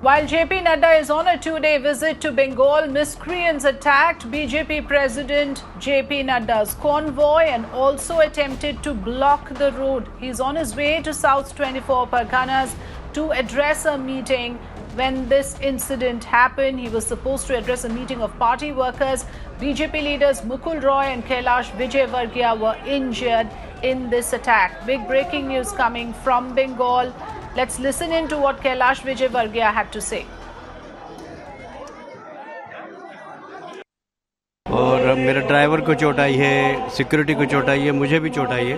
While JP Nadda is on a two-day visit to Bengal, miscreants attacked BJP President JP Nadda's convoy and also attempted to block the road. He's on his way to South 24 Parganas to address a meeting. When this incident happened, he was supposed to address a meeting of party workers. BJP leaders Mukul Roy and Kailash Vijayvargiya were injured in this attack. Big breaking news coming from Bengal. Let's listen in to what Kailash Vijayvargiya had to say. और मेरे driver को चोट आई है, security को चोट आई है, मुझे भी चोट आई है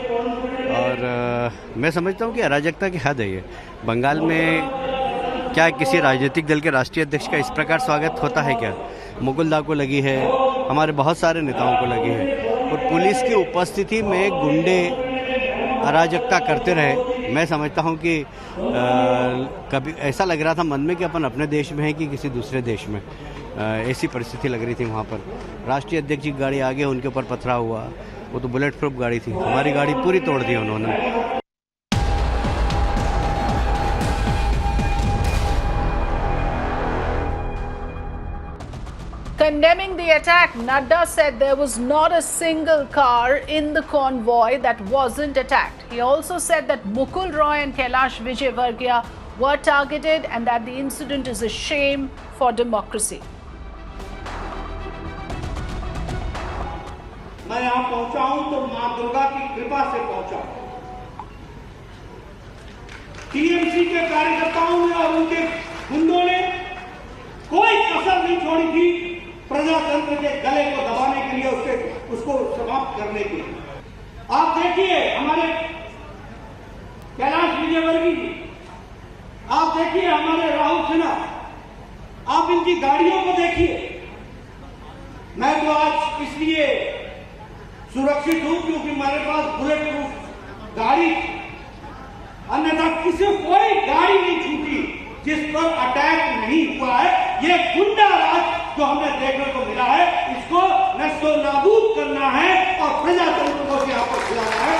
और मैं समझता हूँ कि अराजकता की हद है ये। बंगाल में क्या किसी राजनीतिक दल के राष्ट्रीय अध्यक्ष का इस प्रकार स्वागत होता है क्या? मुकुल दा को लगी है, हमारे बहुत सारे नेताओं को लगी है और पुलिस की उपस्थिति में गुंडे अराजकता करते रहे। मैं समझता हूं कि कभी ऐसा लग रहा था मन में कि अपन अपने देश में हैं कि किसी दूसरे देश में। ऐसी परिस्थिति लग रही थी वहां पर। राष्ट्रीय अध्यक्ष की गाड़ी आगे उनके ऊपर पथराव हुआ, वो तो बुलेट प्रूफ गाड़ी थी, हमारी गाड़ी पूरी तोड़ दी उन्होंने। Condemning the attack, Nadda said there was not a single car in the convoy that wasn't attacked. He also said that Mukul Roy and Kailash Vijayvargiya were targeted and that the incident is a shame for democracy. मैं यहाँ पहुंचा हूं तो मां दुर्गा की कृपा से पहुंचा हूं। टीएमसी के कार्यकर्ताओं ने और उनके गुंडों ने कोई कसर नहीं छोड़ी थी प्रजातंत्र के गले को दबाने के लिए, उसको समाप्त करने के लिए। आप देखिए हमारे कैलाश विजयवर्गीय जी, आप देखिए हमारे राहुल सिन्हा, आप इनकी गाड़ियों को देखिए। मैं तो आज इसलिए सुरक्षित हूं क्योंकि मेरे पास बुलेट प्रूफ गाड़ी, अन्यथा किसी कोई गाड़ी नहीं छूटी जिस पर अटैक नहीं हुआ है। ये गुंडा राज जो हमें देखने को मिला है, इसको नष्टो नाबूद करना है और प्रजातंत्र को यहाँ पर खिलाना है।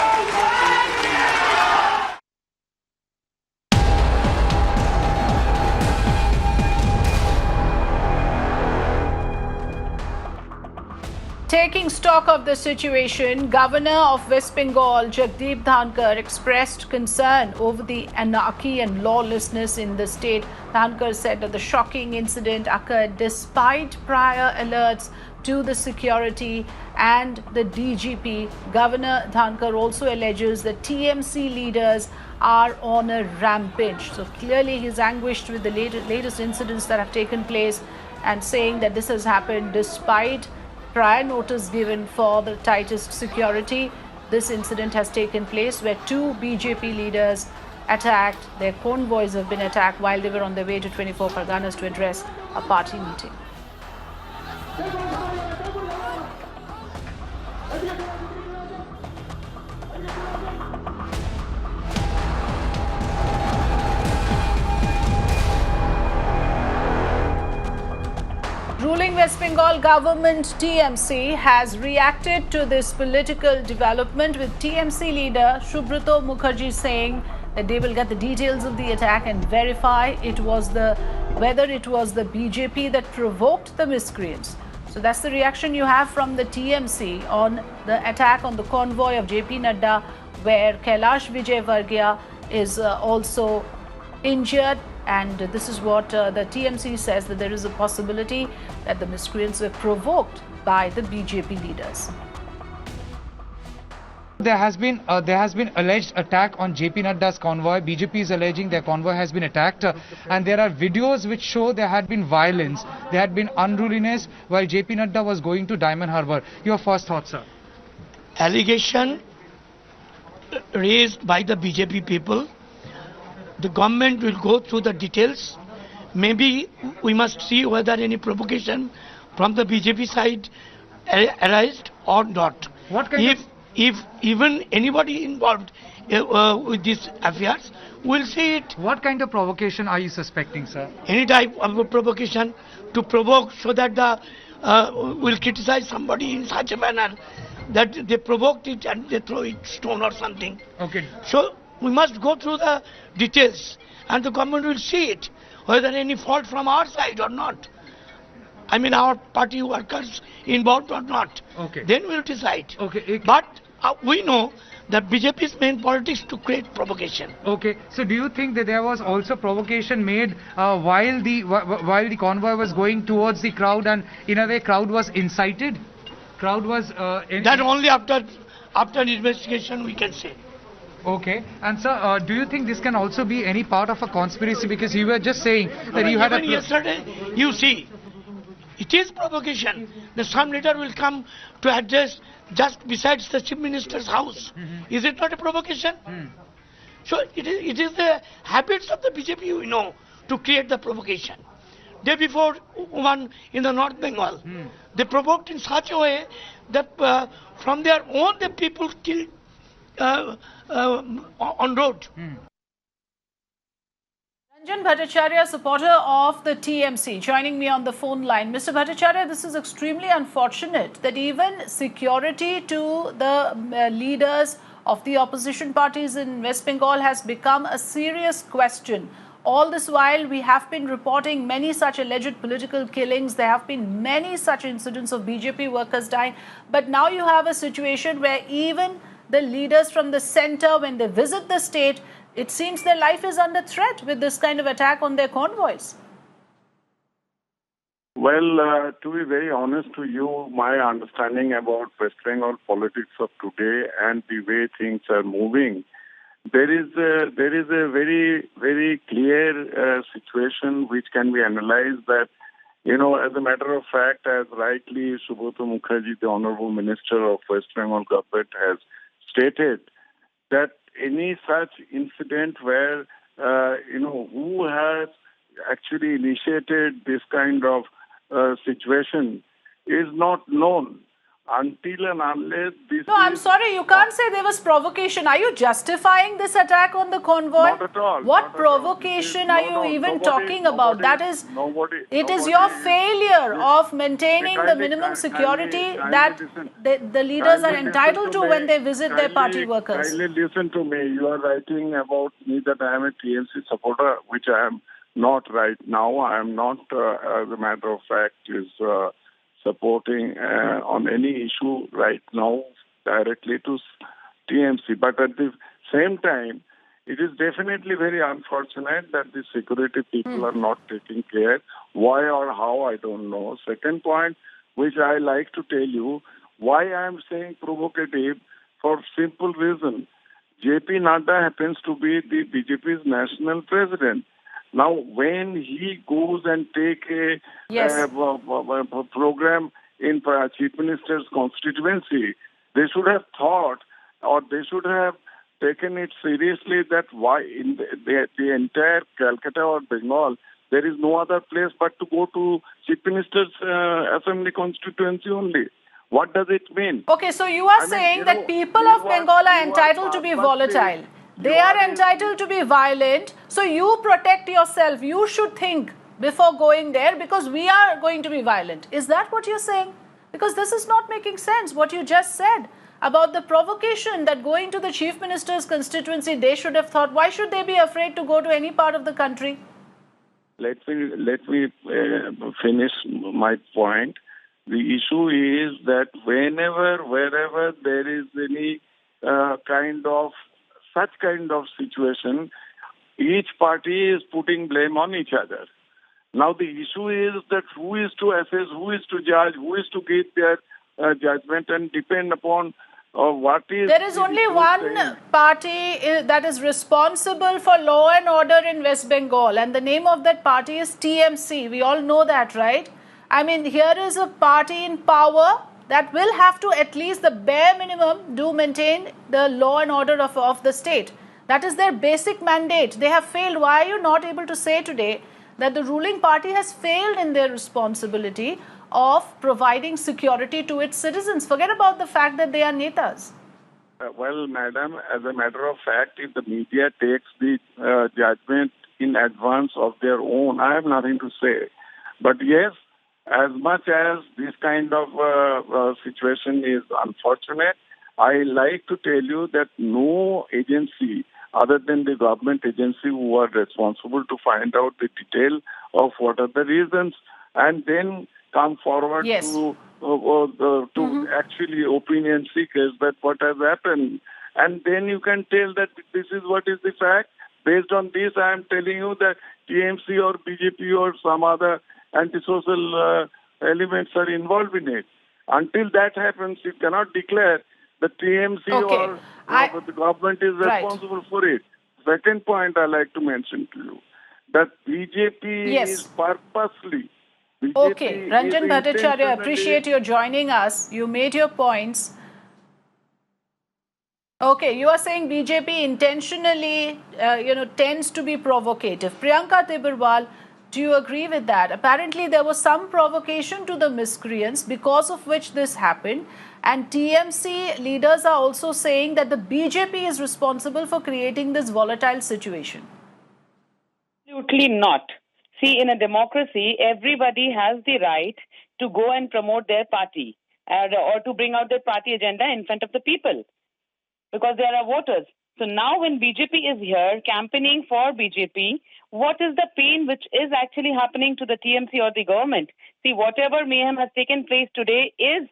Taking stock of the situation, Governor of West Bengal Jagdeep Dhankar expressed concern over the anarchy and lawlessness in the state. Dhankar said that the shocking incident occurred despite prior alerts to the security and the DGP. Governor Dhankar also alleges that TMC leaders are on a rampage. So clearly he's anguished with the latest incidents that have taken place and saying that this has happened despite prior notice given for the tightest security. This incident has taken place where two BJP leaders attacked, their convoys have been attacked while they were on their way to 24 Parganas to address a party meeting. Ruling West Bengal government TMC has reacted to this political development, with TMC leader Subrata Mukherjee saying that they will get the details of the attack and verify whether it was the BJP that provoked the miscreants. So that's the reaction you have from the TMC on the attack on the convoy of JP Nadda, where Kailash Vijayvargiya is also injured. And this is what the TMC says, that there is a possibility that the miscreants were provoked by the BJP leaders. There has been alleged attack on JP Nadda's convoy. BJP is alleging their convoy has been attacked, and there are videos which show there had been violence, there had been unruliness while JP Nadda was going to Diamond Harbour. Your first thoughts, sir? Allegation raised by the BJP people. The government will go through the details. Maybe we must see whether any provocation from the BJP side arised or not. What kind if even anybody involved with these affairs, we'll see it. What kind of provocation are you suspecting, sir? Any type of a provocation to provoke, so that the will criticize somebody in such a manner that they provoked it and they throw it stone or something. Okay. So we must go through the details and the government will see it. whether any fault from our side or not. I mean, our party workers involved or not. Okay. Then we'll decide. Okay. But we know that BJP's main politics to create provocation. Okay, so do you think that there was also provocation made while the convoy was going towards the crowd, and in a way crowd was incited? Crowd was That only after investigation we can say. Okay, and sir, do you think this can also be any part of a conspiracy? Because you were just saying that you had even yesterday, you see, it is provocation. The some leader will come to address just besides the chief minister's house. Is it not a provocation? So it is the habits of the BJP, we know, to create the provocation. Day before one in the North Bengal, they provoked in such a way that from their own the people killed on road. Ranjan Bhattacharya, supporter of the TMC, joining me on the phone line. Mr. Bhattacharya, this is extremely unfortunate that even security to the leaders of the opposition parties in West Bengal has become a serious question. All this while, we have been reporting many such alleged political killings. There have been many such incidents of BJP workers dying. But now you have a situation where even the leaders from the center, when they visit the state, it seems their life is under threat with this kind of attack on their convoys. Well, to be very honest to you, my understanding about West Bengal politics of today and the way things are moving, there is a very, very clear situation which can be analyzed that, you know, as a matter of fact, as rightly Subrata Mukherjee, the Honorable Minister of West Bengal government, has stated, that any such incident where, who has actually initiated this kind of situation is not known until and unless this No, I'm sorry, you can't say there was provocation. Are you justifying this attack on the convoy? Not at all. What provocation are you even talking about? That is, it is your failure of maintaining the minimum security that the leaders are entitled to when they visit their party workers. Kindly listen to me. You are writing about me that I am a TMC supporter, which I am not right now. I am not, as a matter of fact, is supporting on any issue right now directly to TMC. But at the same time, it is definitely very unfortunate that the security people are not taking care. Why or how, I don't know. Second point, which I like to tell you, why I am saying provocative, for simple reason. JP Nadda happens to be the BJP's national president. Now, when he goes and take a program in Chief Minister's constituency, they should have thought, or they should have taken it seriously, that why in the entire Calcutta or Bengal, there is no other place but to go to Chief Minister's assembly constituency only. What does it mean? Okay, so you are saying that people of Bengal are entitled to be volatile. They are entitled to be violent. So you protect yourself. You should think before going there, because we are going to be violent. Is that what you're saying? Because this is not making sense, what you just said about the provocation that going to the Chief Minister's constituency, they should have thought, why should they be afraid to go to any part of the country? Let me finish my point. The issue is that wherever there is any such kind of situation, each party is putting blame on each other. Now the issue is that who is to assess, who is to judge, who is to give their judgment, and depend upon what is... There is only one party that is responsible for law and order in West Bengal, and the name of that party is TMC. We all know that, right? I mean, here is a party in power that will have to, at least the bare minimum, do maintain the law and order of the state. That is their basic mandate. They have failed. Why are you not able to say today that the ruling party has failed in their responsibility of providing security to its citizens? Forget about the fact that they are netas. Well, madam, as a matter of fact, if the media takes the judgment in advance of their own, I have nothing to say. But yes, as much as this kind of situation is unfortunate, I like to tell you that no agency other than the government agency who are responsible to find out the detail of what are the reasons and then come forward Yes. to actually opinion seekers that what has happened. And then you can tell that this is what is the fact. Based on this, I am telling you that TMC or BJP or some other antisocial elements are involved in it. Until that happens, you cannot declare the TMC or the government is responsible for it. Second point I like to mention to you, that BJP is purposely... Okay, Ranjan Bhattacharya, appreciate your joining us. You made your points. Okay, you are saying BJP intentionally, tends to be provocative. Priyanka Tibrewal, do you agree with that? Apparently, there was some provocation to the miscreants because of which this happened. And TMC leaders are also saying that the BJP is responsible for creating this volatile situation. Absolutely not. See, in a democracy, everybody has the right to go and promote their party or to bring out their party agenda in front of the people because they are voters. So now when BJP is here campaigning for BJP, what is the pain which is actually happening to the TMC or the government? See, whatever mayhem has taken place today is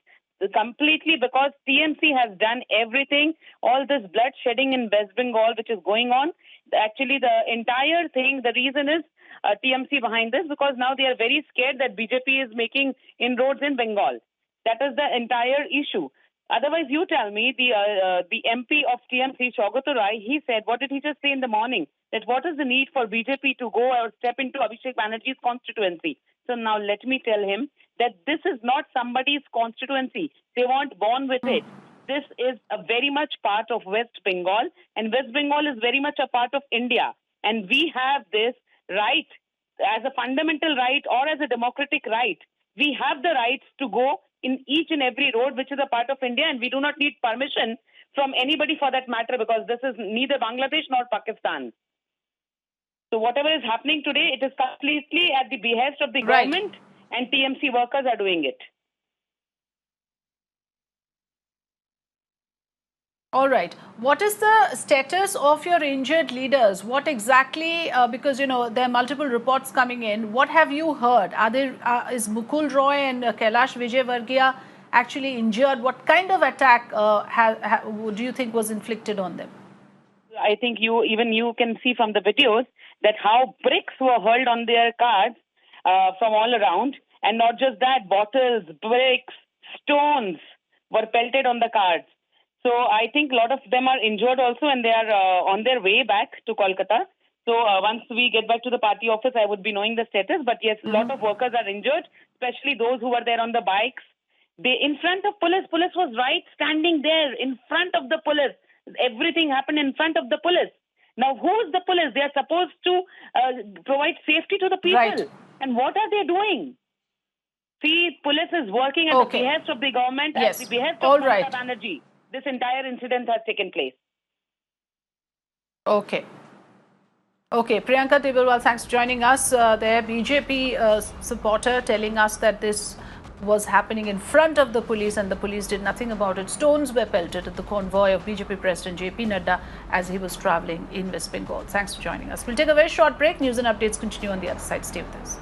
completely because TMC has done everything, all this blood shedding in West Bengal which is going on. Actually, the entire thing, the reason is TMC behind this because now they are very scared that BJP is making inroads in Bengal. That is the entire issue. Otherwise, you tell me, the MP of TMC, Saugata Roy, he said, what did he just say in the morning? That what is the need for BJP to go or step into Abhishek Banerjee's constituency? So now let me tell him that this is not somebody's constituency. They weren't born with it. This is a very much part of West Bengal, and West Bengal is very much a part of India. And we have this right as a fundamental right or as a democratic right. We have the rights to go in each and every road which is a part of India, and we do not need permission from anybody for that matter because this is neither Bangladesh nor Pakistan. So whatever is happening today, it is completely at the behest of the government, and TMC workers are doing it. All right. What is the status of your injured leaders? What exactly, because, there are multiple reports coming in. What have you heard? Is Mukul Roy and Kailash Vijayvargiya actually injured? What kind of attack do you think was inflicted on them? I think you can see from the videos that how bricks were hurled on their cars from all around. And not just that, bottles, bricks, stones were pelted on the cars. So I think a lot of them are injured also, and they are on their way back to Kolkata. So once we get back to the party office, I would be knowing the status. But yes, a lot of workers are injured, especially those who were there on the bikes. They in front of police. Police was right standing there in front of the police. Everything happened in front of the police. Now, who is the police? They are supposed to provide safety to the people. Right. And what are they doing? See, police is working at the behest of the government, at the behest of Mamata Banerjee. This entire incident has taken place. Okay, Priyanka Tibrewal, thanks for joining us. There, BJP supporter telling us that this was happening in front of the police and the police did nothing about it. Stones were pelted at the convoy of BJP President JP Nadda as he was travelling in West Bengal. Thanks for joining us. We'll take a very short break. News and updates continue on the other side. Stay with us.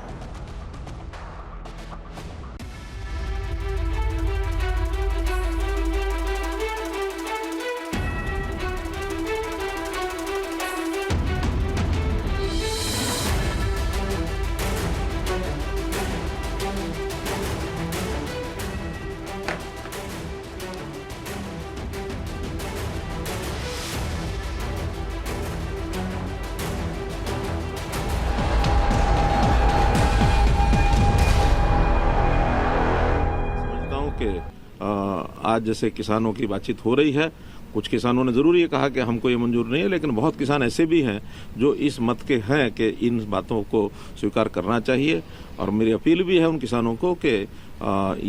आज जैसे किसानों की बातचीत हो रही है, कुछ किसानों ने जरूर ये कहा कि हमको ये मंजूर नहीं है, लेकिन बहुत किसान ऐसे भी हैं जो इस मत के हैं कि इन बातों को स्वीकार करना चाहिए। और मेरी अपील भी है उन किसानों को कि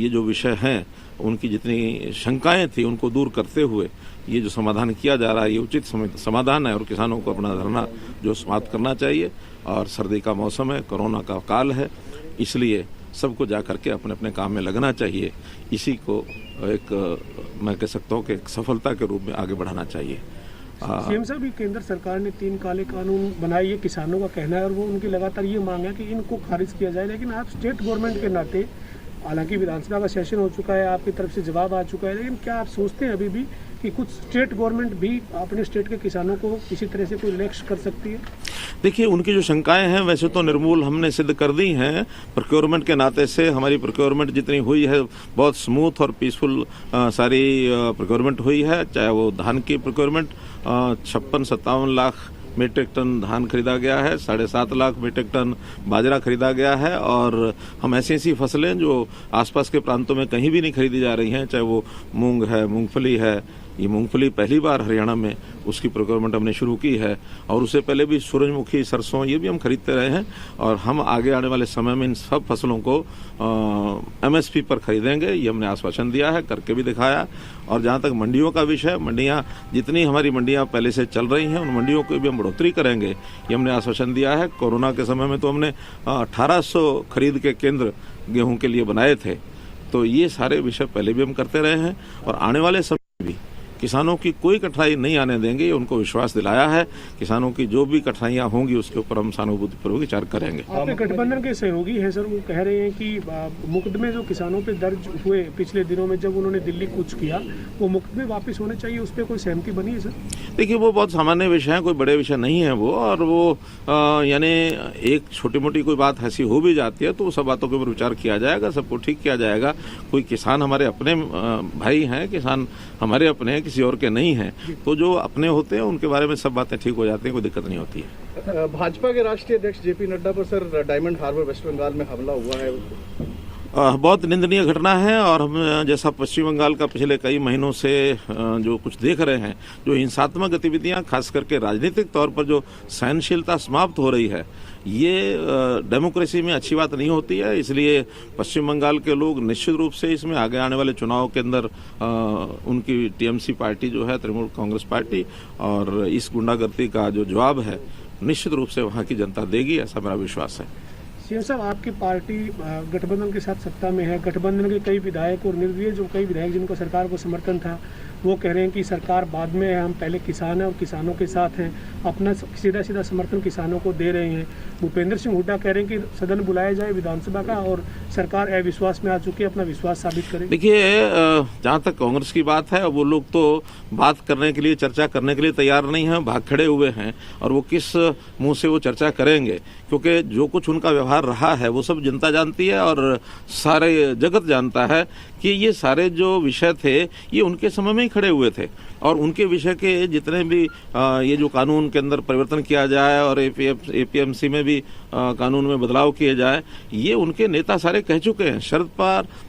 ये जो विषय हैं, उनकी जितनी शंकाएं थी उनको दूर करते हुए ये जो समाधान किया जा रहा है ये उचित समाधान है और किसानों को अपना धरना जो समाप्त करना चाहिए। और सर्दी का मौसम है, कोरोना का काल है, इसलिए सबको जा करके अपने अपने काम में लगना चाहिए। इसी को एक मैं कह सकता हूँ कि एक सफलता के रूप में आगे बढ़ाना चाहिए। सीएम साहब, ये केंद्र सरकार ने 3 काले कानून बनाए, ये किसानों का कहना है और वो उनकी लगातार ये मांग है कि इनको खारिज किया जाए, लेकिन आप स्टेट गवर्नमेंट के नाते, हालांकि विधानसभा का सेशन हो चुका है, आपकी तरफ से जवाब आ चुका है, लेकिन क्या आप सोचते हैं अभी भी कि कुछ स्टेट गवर्नमेंट भी अपने स्टेट के किसानों को किसी तरह से कोई लक्ष्य कर सकती है? देखिए, उनकी जो शंकाएं हैं वैसे तो निर्मूल हमने सिद्ध कर दी हैं। प्रोक्योरमेंट के नाते से हमारी प्रोक्योरमेंट जितनी हुई है बहुत स्मूथ और पीसफुल सारी प्रोक्योरमेंट हुई है। चाहे वो धान की प्रोक्योरमेंट 56-57 लाख मीट्रिक टन धान खरीदा गया है, 7.5 लाख मीट्रिक टन बाजरा खरीदा गया है, और हम ऐसी फसलें जो आसपास के प्रांतों में कहीं भी नहीं खरीदी जा रही हैं, चाहे वो मूंग है, मूंगफली है, ये मूंगफली पहली बार हरियाणा में उसकी प्रोक्योरमेंट हमने शुरू की है, और उससे पहले भी सूरजमुखी, सरसों, ये भी हम खरीदते रहे हैं, और हम आगे आने वाले समय में इन सब फसलों को MSP पर खरीदेंगे, ये हमने आश्वासन दिया है, करके भी दिखाया। और जहाँ तक मंडियों का विषय, मंडियाँ जितनी हमारी मंडियाँ पहले से चल रही हैं उन मंडियों को भी हम बढ़ोतरी करेंगे, ये हमने आश्वासन दिया है। कोरोना के समय में तो हमने 1800 खरीद के केंद्र गेहूं के लिए बनाए थे, तो ये सारे विषय पहले भी हम करते रहे हैं, और आने वाले समय भी किसानों की कोई कठिनाई नहीं आने देंगे, ये उनको विश्वास दिलाया है। किसानों की जो भी कठिनाइयां होंगी उसके ऊपर हम सहानुभूतिपूर्वक विचार करेंगे। आपके गठबंधन के सहयोगी हैं सर, वो कह रहे हैं कि मुकदमे जो किसानों पे दर्ज हुए पिछले दिनों में जब उन्होंने दिल्ली कूच किया, वो मुकदमे वापस होने चाहिए, उस पर कोई सहमति बनी है सर? देखिए, वो बहुत सामान्य विषय है, कोई बड़े विषय नहीं है वो, और वो यानी एक छोटी मोटी कोई बात ऐसी हो भी जाती है तो सब बातों के ऊपर विचार किया जाएगा, सबको ठीक किया जाएगा। कोई किसान हमारे अपने भाई हैं, किसान हमारे अपने हैं, किसी और के नहीं हैं, तो जो अपने होते हैं उनके बारे में सब बातें ठीक हो जाती हैं, कोई दिक्कत नहीं होती है। भाजपा के राष्ट्रीय अध्यक्ष जेपी नड्डा पर सर डायमंड हार्बर वेस्ट बंगाल में हमला हुआ है, बहुत निंदनीय घटना है, और हम जैसा पश्चिम बंगाल का पिछले कई महीनों से जो कुछ देख रहे हैं, जो हिंसात्मक गतिविधियां, खास करके राजनीतिक तौर पर जो सहनशीलता समाप्त हो रही है, ये डेमोक्रेसी में अच्छी बात नहीं होती है। इसलिए पश्चिम बंगाल के लोग निश्चित रूप से इसमें आगे आने वाले चुनाव के अंदर उनकी TMC पार्टी जो है, तृणमूल कांग्रेस पार्टी, और इस गुंडागर्दी का जो जवाब है निश्चित रूप से वहाँ की जनता देगी, ऐसा मेरा विश्वास है। सीएम साहब, आपकी पार्टी गठबंधन के साथ सत्ता में है, गठबंधन के कई विधायक और निर्दलीय जो कई विधायक जिनको सरकार को समर्थन था, वो कह रहे हैं कि सरकार बाद में है, हम पहले किसान हैं और किसानों के साथ हैं, अपना सीधा सीधा समर्थन किसानों को दे रहे हैं। भूपेंद्र सिंह हुड्डा कह रहे हैं कि सदन बुलाया जाए विधानसभा का, और सरकार अविश्वास में आ चुकी है, अपना विश्वास साबित करें। देखिए, जहाँ तक कांग्रेस की बात है, वो लोग तो बात करने के लिए, चर्चा करने के लिए तैयार नहीं है, भाग खड़े हुए हैं, और वो किस मुंह से वो चर्चा करेंगे, क्योंकि जो कुछ उनका व्यवहार रहा है वो सब जनता जानती है, और सारे जगत जानता है कि ये सारे जो विषय थे ये उनके समय में ही खड़े हुए थे, और उनके विषय के जितने भी ये जो कानून के अंदर परिवर्तन किया जाए और APMC में भी कानून में बदलाव किए जाए, ये उनके नेता सारे कह चुके हैं। शरद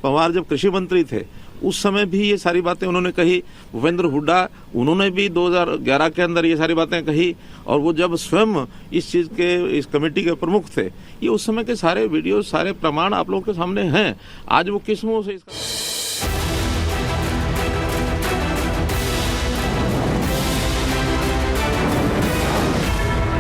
पवार जब कृषि मंत्री थे उस समय भी ये सारी बातें उन्होंने कही, भूपेंद्र हुड्डा उन्होंने भी 2011 के अंदर ये सारी बातें कही, और वो जब स्वयं इस चीज़ के, इस कमेटी के प्रमुख थे, ये उस समय के सारे वीडियो, सारे प्रमाण आप लोगों के सामने हैं। आज वो किस मुंह से इसका